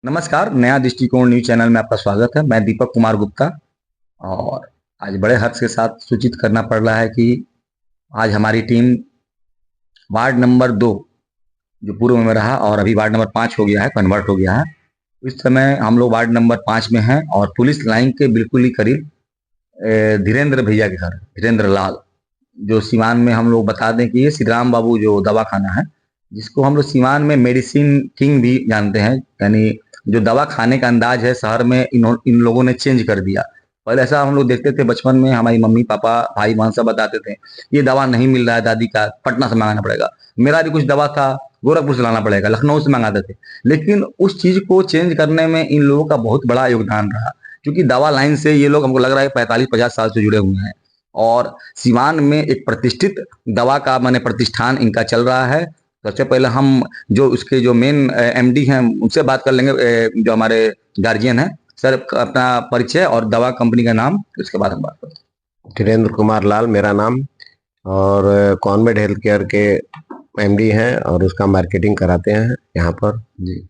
नमस्कार, नया दृष्टिकोण न्यूज चैनल में आपका स्वागत है। मैं दीपक कुमार गुप्ता। और आज बड़े हर्ष के साथ सूचित करना पड़ रहा है कि आज हमारी टीम वार्ड नंबर 2 जो पूर्व में रहा और अभी वार्ड नंबर 5 हो गया है, कन्वर्ट हो गया है। इस समय हम लोग वार्ड नंबर 5 में हैं और पुलिस लाइन के बिल्कुल ही करीब धीरेन्द्र भैया के घर, धीरेन्द्र लाल, जो सीवान में हम लोग बता दें कि ये श्री राम बाबू जो दवा खाना है, जिसको हम लोग सीवान में मेडिसिन किंग भी जानते हैं। यानी जो दवा खाने का अंदाज है शहर में इन लोगों ने चेंज कर दिया। पहले ऐसा हम लोग देखते थे बचपन में, हमारी मम्मी पापा भाई बहन सब बताते थे ये दवा नहीं मिल रहा है दादी का, पटना से मंगाना पड़ेगा। मेरा भी कुछ दवा था, गोरखपुर से लाना पड़ेगा, लखनऊ से मंगाते थे। लेकिन उस चीज को चेंज करने में इन लोगों का बहुत बड़ा योगदान रहा, क्योंकि दवा लाइन से ये लोग, हमको लग रहा है 45-50 साल से जुड़े हुए हैं। और सीवान में एक प्रतिष्ठित दवा का माने प्रतिष्ठान इनका चल रहा है। सबसे पहले हम जो उसके जो मेन एमडी हैं उनसे बात कर लेंगे, जो हमारे गार्जियन हैं। सर, अपना परिचय और दवा कंपनी का नाम, उसके बाद हम बात करते हैं। धीरेन्द्र कुमार लाल मेरा नाम, और कॉन्वेड हेल्थ केयर के एमडी हैं और उसका मार्केटिंग कराते हैं यहाँ पर जी।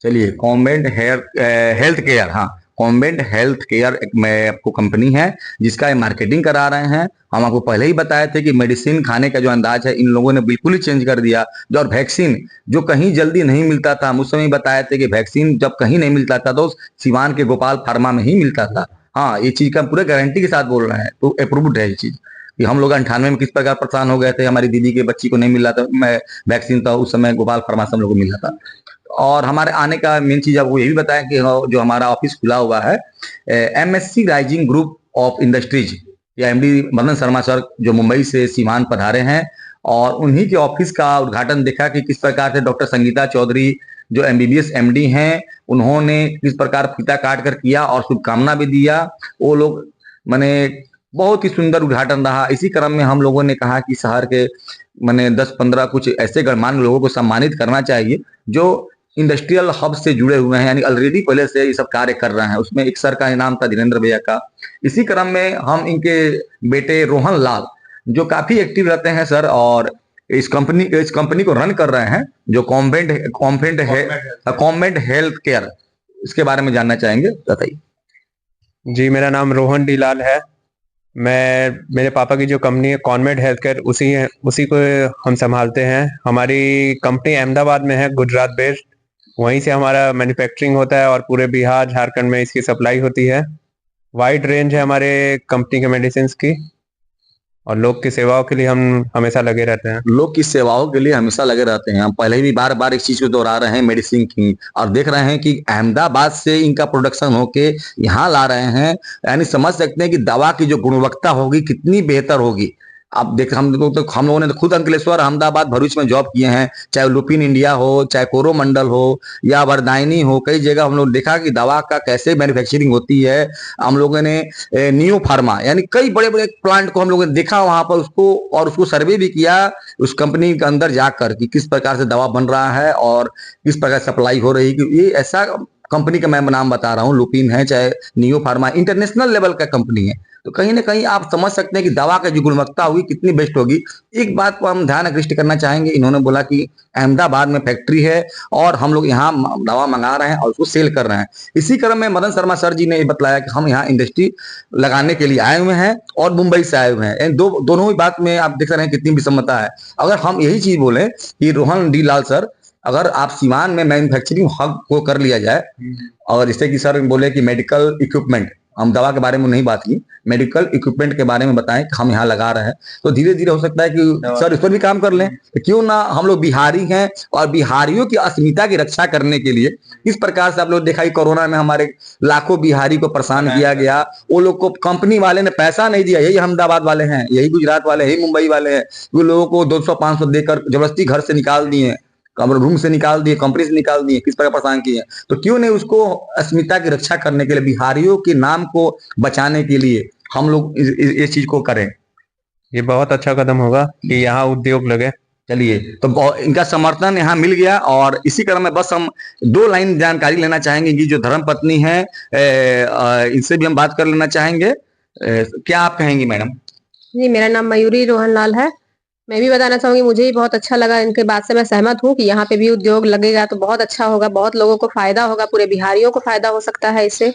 चलिए, कॉम्बेंट हेल्थ केयर, हाँ, कॉम्बेंट हेल्थ केयर एक में आपको कंपनी है जिसका मार्केटिंग करा रहे हैं। हम आपको पहले ही बताए थे कि मेडिसिन खाने का जो अंदाज है इन लोगों ने बिल्कुल ही चेंज कर दिया। जो और वैक्सीन जो कहीं जल्दी नहीं मिलता था, हम उस समय बताए थे कि वैक्सीन जब कहीं नहीं मिलता था तो सिवान के गोपाल फार्मा में ही मिलता था। हाँ, ये चीज का पूरे गारंटी के साथ बोल रहे हैं, तो अप्रूव्ड है ये चीज। कि हम लोग 98 में किस प्रकार परेशान हो गए थे, हमारी दीदी के बच्ची को नहीं मिल रहा था वैक्सीन, था उस समय गोपाल फार्मा से हम लोग को मिला था। और हमारे आने का मेन चीज आपको ये भी बताया कि जो हमारा ऑफिस खुला हुआ है MSc rising group of industries, या एमडी मदन शर्मा सर जो मुंबई से सीवान पधारे हैं, और उन्हीं के ऑफिस का उद्घाटन देखा कि किस प्रकार से डॉक्टर संगीता चौधरी जो एमबीबीएस एमडी हैं, उन्होंने किस प्रकार फीता काट कर किया और शुभकामना भी दिया। वो लोग मैंने बहुत ही सुंदर उद्घाटन रहा। इसी क्रम में हम लोगों ने कहा कि शहर के मैंने 10-15 कुछ ऐसे गणमान्य लोगों को सम्मानित करना चाहिए जो इंडस्ट्रियल हब से जुड़े हुए हैं, यानी ऑलरेडी पहले से ये सब कार्य कर रहे हैं। उसमें एक सर का इनाम था धीरेन्द्र भैया का। इसी क्रम में हम इनके बेटे रोहन लाल जो काफी एक्टिव रहते हैं सर, और इस कंपनी को रन कर रहे हैं, जो कॉम्बेंट हेल्थ केयर, इसके बारे में जानना चाहेंगे, बताइए। जी, मेरा नाम रोहन डी लाल है। मेरे पापा की जो कंपनी है कॉन्वेड हेल्थ केयर, उसी को हम संभालते हैं। हमारी कंपनी अहमदाबाद में है, गुजरात बेस्ड। वहीं से हमारा मैन्युफैक्चरिंग होता है और पूरे बिहार झारखंड में इसकी सप्लाई होती है। वाइड रेंज है हमारे कंपनी के मेडिसिन की, और लोग की सेवाओं के लिए हम हमेशा लगे रहते हैं। लोग की सेवाओं के लिए हमेशा लगे रहते हैं। हम पहले भी बार बार इस चीज को दोहरा रहे हैं, मेडिसिन की, और देख रहे हैं कि अहमदाबाद से इनका प्रोडक्शन होके यहाँ ला रहे हैं। यानी समझ सकते हैं कि दवा की जो गुणवत्ता होगी कितनी बेहतर होगी। अब देख, हम लोगों ने तो खुद अंकलेश्वर, अहमदाबाद, भरूच में जॉब किए हैं, चाहे लुपिन इंडिया हो, चाहे कोरोमंडल हो या वरदायनी हो, कई जगह हम लोग देखा कि दवा का कैसे मैन्युफैक्चरिंग होती है। हम लोगों ने नियो फार्मा यानी कई बड़े बड़े प्लांट को हम लोगों ने देखा वहां पर, उसको सर्वे भी किया उस कंपनी के अंदर जाकर कि किस प्रकार से दवा बन रहा है और किस प्रकार सप्लाई हो रही है। ये ऐसा कंपनी का मैं नाम बता रहा हूँ, लुपिन है चाहे नियो फार्मा, इंटरनेशनल लेवल का कंपनी है। तो कहीं ना कहीं आप समझ सकते हैं कि दवा की जो गुणवत्ता होगी कितनी बेस्ट होगी। एक बात को हम ध्यान आकृष्ट करना चाहेंगे, इन्होंने बोला कि अहमदाबाद में फैक्ट्री है और हम लोग यहाँ दवा मंगा रहे हैं और उसको सेल कर रहे हैं। इसी क्रम में मदन शर्मा सर जी ने ये बताया कि हम यहाँ इंडस्ट्री लगाने के लिए आए हुए हैं और मुंबई से आए हुए हैं। दोनों ही बात में आप देख रहे हैं कितनी विषमता है। अगर हम यही चीज बोले कि रोहन डी लाल सर, अगर आप सीवान में मैन्युफैक्चरिंग हब को कर लिया जाए, और जैसे कि सर बोले कि मेडिकल इक्विपमेंट, हम दवा के बारे में नहीं बात की, मेडिकल इक्विपमेंट के बारे में बताएं कि हम यहाँ लगा रहे हैं, तो धीरे धीरे हो सकता है कि सर इस पर भी काम कर लें। तो क्यों ना, हम लोग बिहारी हैं और बिहारियों की अस्मिता की रक्षा करने के लिए इस प्रकार से आप लोग देखा कि कोरोना में हमारे लाखों बिहारी को परेशान किया गया। वो लोग को कंपनी वाले ने पैसा नहीं दिया, यही अहमदाबाद वाले हैं, यही गुजरात वाले, यही मुंबई वाले हैं। वो लोगों को 200-500 देकर जबरदस्ती घर से निकाल दिए, रूम से निकाल दिए, कंपनी से निकाल दिए, किस प्रकार परेशान किए। तो क्यों नहीं उसको अस्मिता की रक्षा करने के लिए, बिहारियों के नाम को बचाने के लिए हम लोग इस चीज को करें। ये बहुत अच्छा कदम होगा कि यहाँ उद्योग लगे। चलिए, तो इनका समर्थन यहाँ मिल गया। और इसी क्रम में बस हम 2 लाइन जानकारी लेना चाहेंगे कि जो धर्म पत्नी है इनसे भी हम बात कर लेना चाहेंगे। क्या आप कहेंगी मैडम? जी, मेरा नाम मयूरी रोहन लाल है। मैं भी बताना चाहूंगी, मुझे भी बहुत अच्छा लगा, इनके बात से मैं सहमत हूँ कि यहाँ पे भी उद्योग लगेगा तो बहुत अच्छा होगा, बहुत लोगों को फायदा होगा, पूरे बिहारियों को फायदा हो सकता है इससे।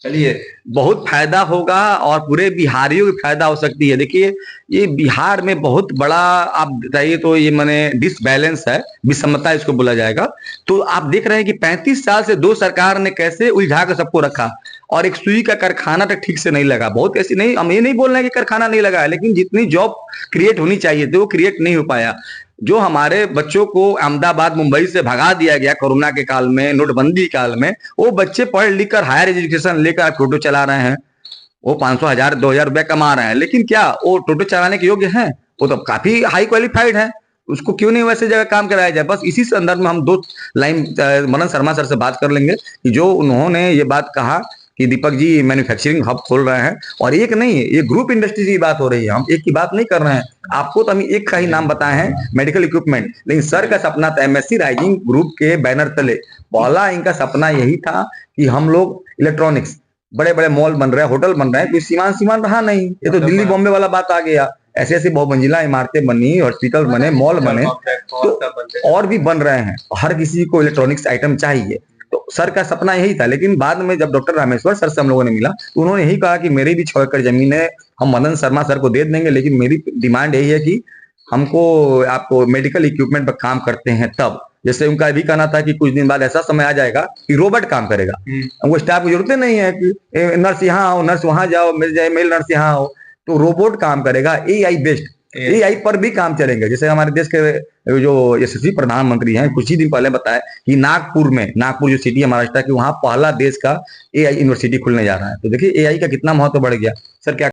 चलिए, बहुत फायदा होगा और पूरे बिहारियों को फायदा हो सकती है। देखिए, ये बिहार में बहुत बड़ा, आप बताइए तो ये माने डिसबैलेंस है, विषमता इसको बोला जाएगा। तो आप देख रहे हैं कि 35 साल से दो सरकार ने कैसे उलझा कर सबको रखा, और एक सुई का कारखाना तक ठीक से नहीं लगा। बहुत ऐसी नहीं, हम ये नहीं बोल रहे हैं कि कारखाना नहीं लगा है, लेकिन जितनी जॉब क्रिएट होनी चाहिए थी वो क्रिएट नहीं हो पाया। जो हमारे बच्चों को अहमदाबाद मुंबई से भगा दिया गया कोरोना के काल में, नोटबंदी काल में, वो बच्चे पढ़ लिख कर हायर एजुकेशन लेकर टोटो चला रहे हैं। वो 500 हजार 2000 रुपया कमा रहे हैं, लेकिन क्या वो टोटो चलाने के योग्य हैं? वो तो काफी हाई क्वालिफाइड है, उसको क्यों नहीं वैसे जगह काम कराया जाए? बस इसी संदर्भ में हम दो लाइन मनन शर्मा सर से बात कर लेंगे कि जो उन्होंने ये बात कहा कि दीपक जी मैन्युफैक्चरिंग हब खोल रहे हैं, और एक नहीं है, ये ग्रुप इंडस्ट्रीज की बात हो रही है, हम एक की बात नहीं कर रहे हैं। आपको तो हम एक का ही नाम बताए हैं, मेडिकल इक्विपमेंट, लेकिन सर का सपना था एमएससी राइजिंग ग्रुप के बैनर तले, पहला इनका सपना यही था कि हम लोग इलेक्ट्रॉनिक्स, बड़े बड़े मॉल बन रहे हैं, होटल बन रहे हैं, कोई सीमान रहा नहीं। ये तो दिल्ली बॉम्बे वाला बात आ गया, ऐसे ऐसे बहुमंजिला इमारतें बनी, हॉस्पिटल बने, मॉल बने, तो और भी बन रहे हैं, हर किसी को इलेक्ट्रॉनिक्स आइटम चाहिए। तो सर का सपना यही था, लेकिन बाद में जब डॉक्टर रामेश्वर सर से हम लोगों ने मिला तो उन्होंने यही कहा कि मेरी भी 6 एकड़ जमीन है, हम मदन शर्मा सर को दे देंगे, लेकिन मेरी डिमांड यही है कि हमको आपको मेडिकल इक्विपमेंट पर काम करते हैं तब। जैसे उनका भी कहना था कि कुछ दिन बाद ऐसा समय आ जाएगा कि रोबोट काम करेगा, हमको स्टाफ की जरूरत नहीं है कि नर्स यहाँ आओ, नर्स वहां जाओ, मिल जाए मेल नर्स यहाँ आओ, तो रोबोट काम करेगा, एआई बेस्ड, एआई पर भी काम चलेंगे। जैसे हमारे देश के जो यशस्वी प्रधानमंत्री हैं, कुछ ही दिन पहले बताया कि नागपुर जो सिटी है महाराष्ट्र की, वहां पहला देश का एआई यूनिवर्सिटी खुलने जा रहा है। तो देखिए एआई का कितना महत्व बढ़ गया। सर क्या